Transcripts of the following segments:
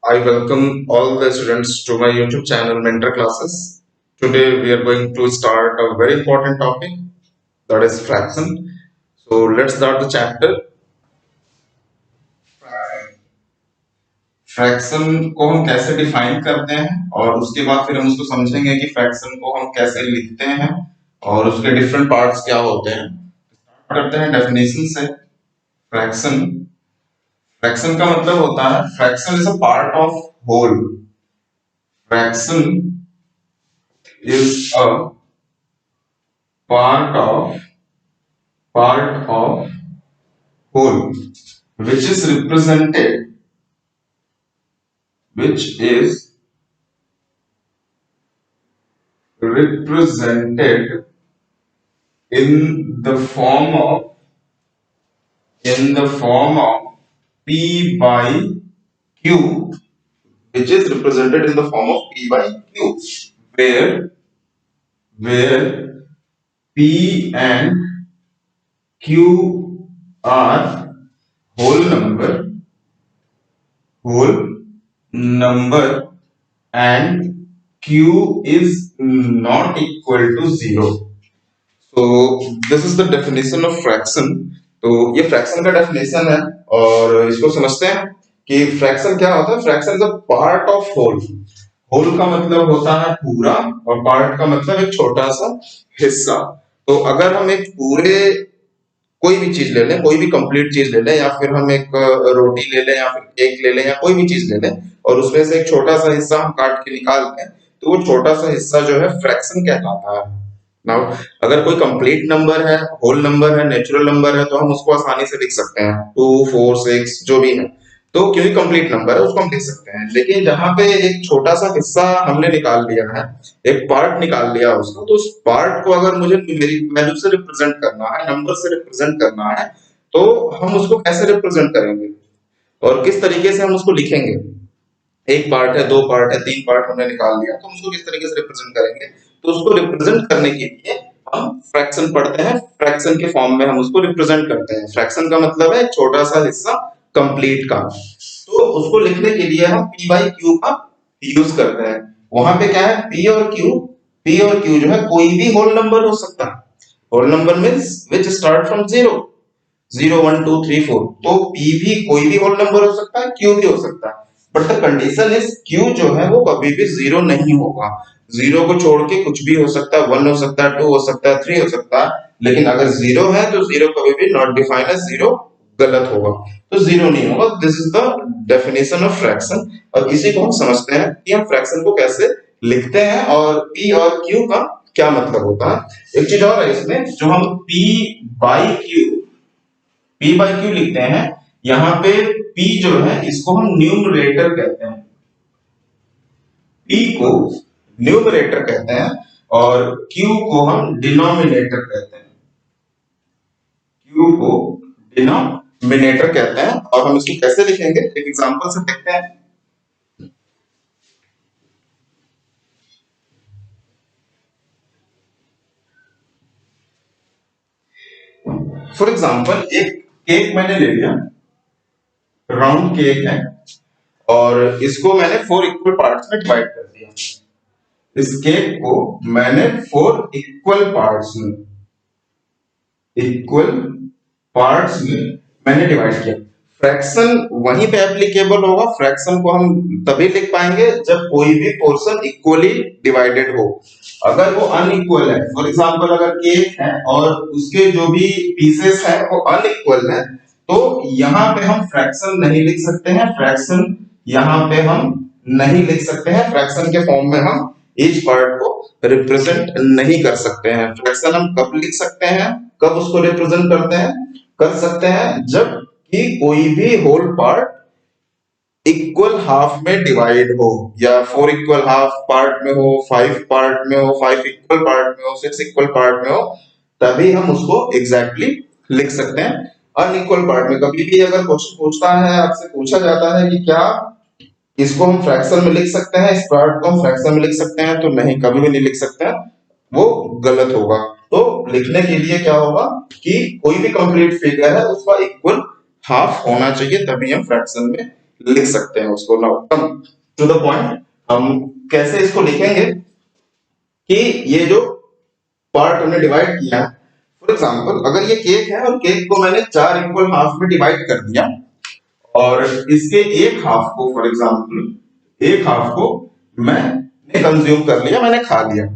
I welcome all the students to my YouTube channel Mentor Classes. Today we are going to start a very important topic, that is fraction. So let's start the chapter. Fraction को हम कैसे define करते हैं और उसके बाद फिर हम उसको समझेंगे कि फ्रैक्शन को हम कैसे लिखते हैं और उसके डिफरेंट पार्ट्स क्या होते हैं। करते हैं डेफिनेशन से। फ्रैक्शन फ्रैक्शन का मतलब होता है fraction is a part of whole. Fraction is a part of whole which is represented in the form of p by q, which is represented in the form of p by q, where p and q are whole number and q is not equal to 0. So this is the definition of fraction. तो ये fraction का definition है और इसको समझते हैं कि fraction क्या होता है। Fraction is a part of whole. Whole का मतलब होता है पूरा और पार्ट का मतलब एक छोटा सा हिस्सा। तो अगर हम एक पूरे कोई भी चीज ले लें, कोई भी कंप्लीट चीज ले लें, या फिर हम एक रोटी ले लें या फिर केक ले लें या कोई भी चीज ले लें और उसमें से एक छोटा सा हिस्सा हम काट के निकाल लें, तो वो छोटा सा हिस्सा जो है फ्रैक्शन कहलाता है। नाउ अगर कोई कंप्लीट नंबर है, होल नंबर है, नेचुरल नंबर है, तो हम उसको आसानी से लिख सकते हैं 2 4 6 जो भी है। तो क्योंकि कंप्लीट नंबर है उसको हम लिख सकते हैं। लेकिन जहां पे एक छोटा सा हिस्सा हमने निकाल लिया है, एक पार्ट निकाल लिया उसका, तो उस पार्ट को अगर मुझे न्यूमेरिक वैल्यू से रिप्रेजेंट करना है, नंबर से रिप्रेजेंट करना है, तो हम उसको कैसे रिप्रेजेंट करेंगे और किस तरीके से हम उसको लिखेंगे। एक पार्ट है, दो पार्ट है, तीन पार्ट हमने निकाल लिया, तो हम उसको किस तरीके से रिप्रेजेंट करेंगे। तो उसको रिप्रेजेंट करने के लिए हम फ्रैक्शन पढ़ते हैं। फ्रैक्शन के फॉर्म में हम उसको रिप्रेजेंट करते हैं। फ्रैक्शन का मतलब है छोटा सा हिस्सा कंप्लीट का। तो उसको लिखने के लिए हम p बाई q का यूज करते हैं। वहां पे क्या है, p और q जो है कोई भी होल नंबर हो सकता है। Whole number means which start from 0 0 1 2 3 4। तो p भी कोई भी होल नंबर हो सकता है, q भी हो सकता है, but the condition is q जो है वो कभी भी 0 नहीं होगा। 0 को छोड़ के कुछ भी हो सकता है, 1 हो सकता है, 2 हो सकता है, 3 हो सकता है, लेकिन अगर 0 है तो 0 कभी भी नॉट डिफाइंड एज 0 गलत होगा। तो 0 नहीं होगा। This is the definition of fraction. और इसी को हम समझते हैं कि हम फ्रैक्शन को कैसे लिखते हैं और p और q का क्या मतलब होता है। एक चीज और है इसमें, जो हम p बाई क्यू लिखते हैं, यहाँ पे p जो है इसको हम न्यूमरेटर कहते हैं। p को न्यूमरेटर कहते हैं और q को हम डिनोमिनेटर कहते हैं। q को डिनोमिनेटर कहते हैं और हम इसको कैसे लिखेंगे एक एग्जांपल से देखते हैं। फॉर एग्जांपल एक केक मैंने ले लिया, राउंड केक है, और इसको मैंने 4 इक्वल पार्ट्स में डिवाइड कर दिया। इस केक को मैंने 4 इक्वल पार्ट्स में मैंने डिवाइड किया। फ्रैक्शन वहीं पे एप्लीकेबल होगा। फ्रैक्शन को हम तभी लिख पाएंगे जब कोई भी पोर्शन इक्वली डिवाइडेड हो। अगर वो अनइक्वल है, फॉर एग्जांपल अगर केक है और उसके जो भी पीसेस हैं वो अनइक्वल है, तो यहाँ पे हम फ्रैक्शन नहीं लिख सकते हैं। फ्रैक्शन यहाँ पे हम नहीं लिख सकते हैं। फ्रैक्शन के फॉर्म में हम ईच पार्ट को रिप्रेजेंट नहीं कर सकते हैं। फ्रैक्शन हम कब लिख सकते हैं, कब उसको रिप्रेजेंट करते हैं, कर सकते हैं जब कि कोई भी होल पार्ट इक्वल हाफ में डिवाइड हो, या 4 इक्वल हाफ पार्ट में हो, 5 पार्ट में हो, 5 इक्वल पार्ट में हो, 6 इक्वल पार्ट में हो, तभी हम उसको एग्जैक्टली लिख सकते हैं। अनइक्वल पार्ट में कभी भी अगर क्वेश्चन पूछता है, आपसे पूछा जाता है कि क्या इसको हम फ्रैक्शन में लिख सकते हैं, इस पार्ट को हम फ्रैक्शन में लिख सकते हैं, तो नहीं, कभी भी नहीं लिख सकते हैं, वो गलत होगा। तो लिखने के लिए क्या होगा कि कोई भी कंप्लीट फिगर है उसका इक्वल हाफ होना चाहिए, तभी हम फ्रैक्शन में लिख सकते हैं उसको। Now come to the point, हम कैसे इसको लिखेंगे कि ये जो पार्ट हमने डिवाइड किया है, फॉर एग्जांपल अगर ये केक है और केक को मैंने 4 इक्वल हाफ में डिवाइड कर दिया और इसके एक हाफ को, फॉर एग्जांपल एक हाफ को मैंने कंज्यूम कर लिया, मैंने खा लिया।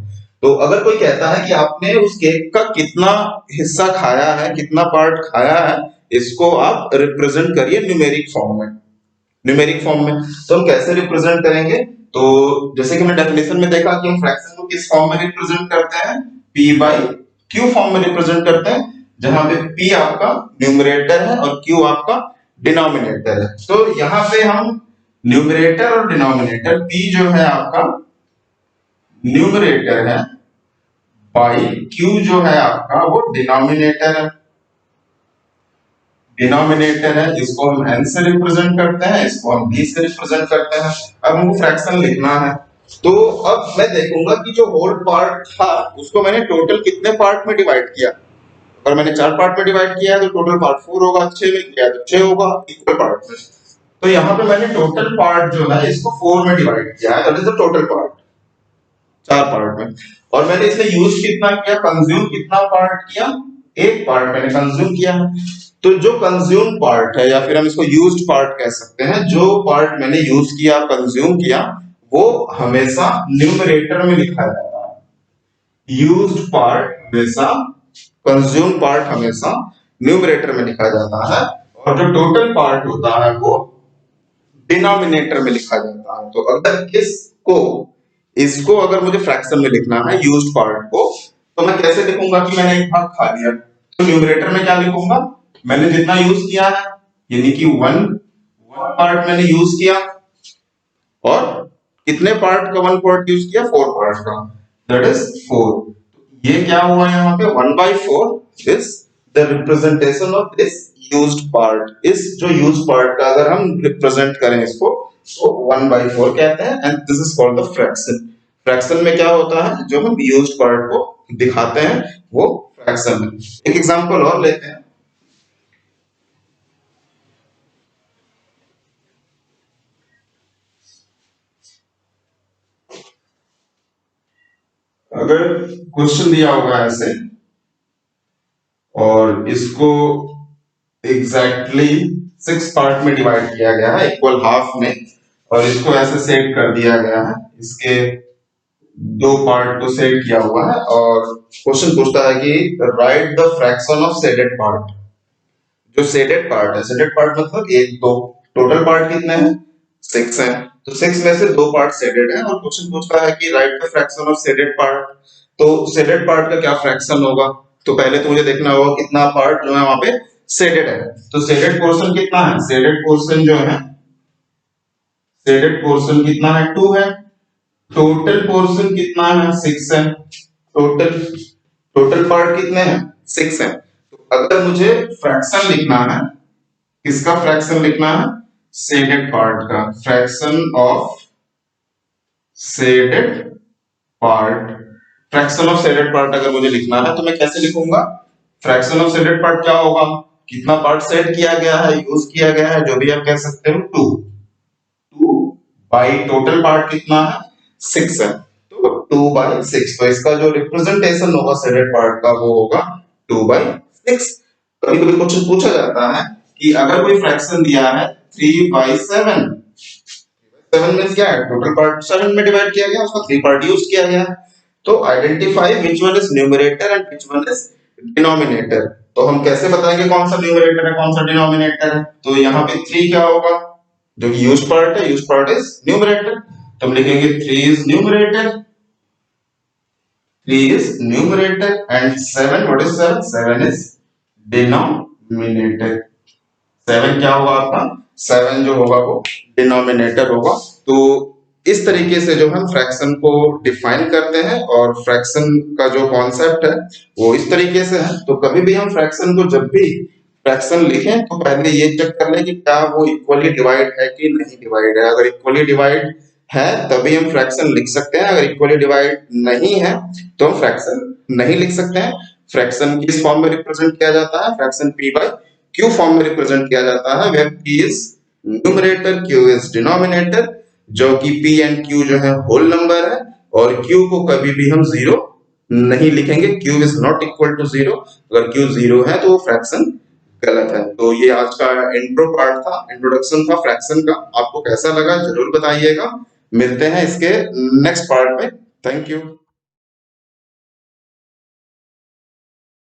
तो अगर कोई कहता है कि आपने उस केक का कितना हिस्सा खाया है, कितना पार्ट खाया है, इसको आप रिप्रेजेंट करिए न्यूमेरिक फॉर्म में। न्यूमेरिक फॉर्म में तो हम कैसे रिप्रेजेंट करेंगे? तो जैसे कि हमने डेफिनेशन में देखा कि हम फ्रैक्शन को किस फॉर्म में रिप्रेजेंट करते हैं, p बाई q फॉर्म में रिप्रेजेंट करते हैं, जहां पे p आपका न्यूमरेटर है और q आपका डिनोमिनेटर है। तो यहां पे हम न्यूमरेटर और डिनोमिनेटर, p जो है आपका न्यूमरेटर है बाई q जो है आपका वो डिनोमिनेटर है। डिनोमिनेटर है, इसको हम n से रिप्रेजेंट करते हैं, इसको हम b से रिप्रेजेंट करते हैं। अब हमको फ्रैक्शन लिखना है, तो अब मैं देखूंगा कि जो होल पार्ट था उसको मैंने टोटल कितने पार्ट में डिवाइड किया। अगर मैंने 4 पार्ट में डिवाइड किया है तो टोटल पार्ट 4 होगा, 6 में किया तो 6 होगा इक्वल पार्ट में। तो यहाँ पे मैंने टोटल पार्ट जो है इसको 4 में डिवाइड किया है, that is the total part, 4 part में। और मैंने इसमें यूज कितना किया, कंज्यूम कितना पार्ट किया, एक पार्ट मैंने कंज्यूम किया है। तो जो कंज्यूम पार्ट है या फिर हम इसको यूज्ड पार्ट कह सकते हैं, जो पार्ट मैंने यूज किया, कंज्यूम किया, वो हमेशा न्यूमरेटर में लिखा जाता है। यूज्ड पार्ट हमेशा, कंज्यूम पार्ट हमेशा न्यूमरेटर में लिखा जाता है, और जो टोटल पार्ट होता है वो डिनोमिनेटर में लिखा जाता है। तो अगर इसको अगर मुझे फ्रैक्शन में लिखना है यूज्ड पार्ट को, तो मैं कैसे लिखूंगा कि मैंने एक भाग खा लिया, तो न्यूमरेटर में क्या लिखूंगा, मैंने जितना यूज किया है, यानी कि वन पार्ट मैंने यूज किया, और कितने पार्ट का वन पार्ट यूज किया, 4 पार्ट का, दैट इज 4। ये क्या हुआ यहाँ पे, 1/4 is the representation of this used part. इस जो यूज्ड पार्ट का अगर हम रिप्रेजेंट करें इसको, तो 1/4 कहते हैं, and this is called the fraction. Fraction में क्या होता है, जो हम यूज्ड पार्ट को दिखाते हैं वो फ्रैक्शन है। एक एग्जांपल और लेते हैं। अगर क्वेश्चन दिया होगा ऐसे और इसको एग्जैक्टली 6 पार्ट में डिवाइड किया गया है इक्वल हाफ में, और इसको ऐसे सेट कर दिया गया है, इसके 2 पार्ट को सेट किया हुआ है, और क्वेश्चन पूछता है कि right the fraction of shaded part. जो शेडेड पार्ट है, शेडेड पार्ट मतलब एक दो, टोटल पार्ट कितने हैं, 6 हैं, तो 6 में से 2 पार्ट शेडेड है, और क्वेश्चन पूछता है कि right the fraction of shaded part. तो शेडेड पार्ट का क्या फ्रैक्शन होगा, तो पहले तो मुझे देखना होगा कितना पार्ट जो है वहां पे शेडेड है। तो शेडेड पोर्शन कितना है, शेडेड पोर्शन जो है, शेडेड पोर्शन कितना है, 2 है। टोटल पोर्शन कितना है, 6 है। टोटल टोटल पार्ट कितने हैं, 6 है। तो अगर मुझे फ्रैक्शन लिखना है, किसका फ्रैक्शन लिखना है, शेडेड पार्ट का, fraction of shaded part. Fraction of shaded part अगर मुझे लिखना है तो मैं कैसे लिखूंगा, फ्रैक्शन ऑफ शेडेड पार्ट क्या होगा, कितना पार्ट सेट किया गया है, यूज किया गया है, जो भी आप कह सकते हो, 2 बाई टोटल पार्ट कितना है, 6 है, तो 2/6। तो इसका जो रिप्रेजेंटेशन होगा शेडेड पार्ट का वो होगा 2/6। कभी कभी क्वेश्चन पूछा जाता है कि अगर कोई फ्रैक्शन दिया है 3/7, 7 मींस क्या है, टोटल पार्ट 7 में डिवाइड किया गया, उसका 3 पार्ट यूज किया गया। तो identify which one is numerator and which one is denominator. तो हम कैसे बताएंगे कौन सा न्यूमरेटर है कौन सा डिनोमिनेटर है, तो यहाँ पे 3 क्या होगा, जो कि यूज्ड पार्ट है, यूज्ड पार्ट इज न्यूमरेटर, तो हम लिखेंगे 3 is numerator, 3 is numerator, and 7, what is 7, 7 is denominator। 7 क्या होगा आपका, 7 जो होगा वो डिनोमिनेटर होगा। तो इस तरीके से जो हम फ्रैक्शन को डिफाइन करते हैं, और फ्रैक्शन का जो कॉन्सेप्ट है वो इस तरीके से है। तो कभी भी हम फ्रैक्शन को, जब भी फ्रैक्शन लिखें, तो पहले ये चेक कर लें कि क्या वो इक्वली डिवाइड है कि नहीं डिवाइड है। अगर इक्वली डिवाइड है तभी हम फ्रैक्शन लिख सकते हैं, अगर इक्वली डिवाइड नहीं है तो हम फ्रैक्शन नहीं लिख सकते हैं। फ्रैक्शन किस फॉर्म में रिप्रेजेंट किया जाता है, fraction p by q form में रिप्रेजेंट किया जाता है, where p is numerator q is denominator, जो कि पी एंड क्यू जो है होल नंबर है, और क्यू को कभी भी हम जीरो नहीं लिखेंगे, q is not equal to zero. अगर क्यू जीरो है तो वो फ्रैक्शन गलत है। तो ये आज का इंट्रो पार्ट था, इंट्रोडक्शन था फ्रैक्शन का। आपको कैसा लगा जरूर बताइएगा। मिलते हैं इसके नेक्स्ट पार्ट में। Thank you.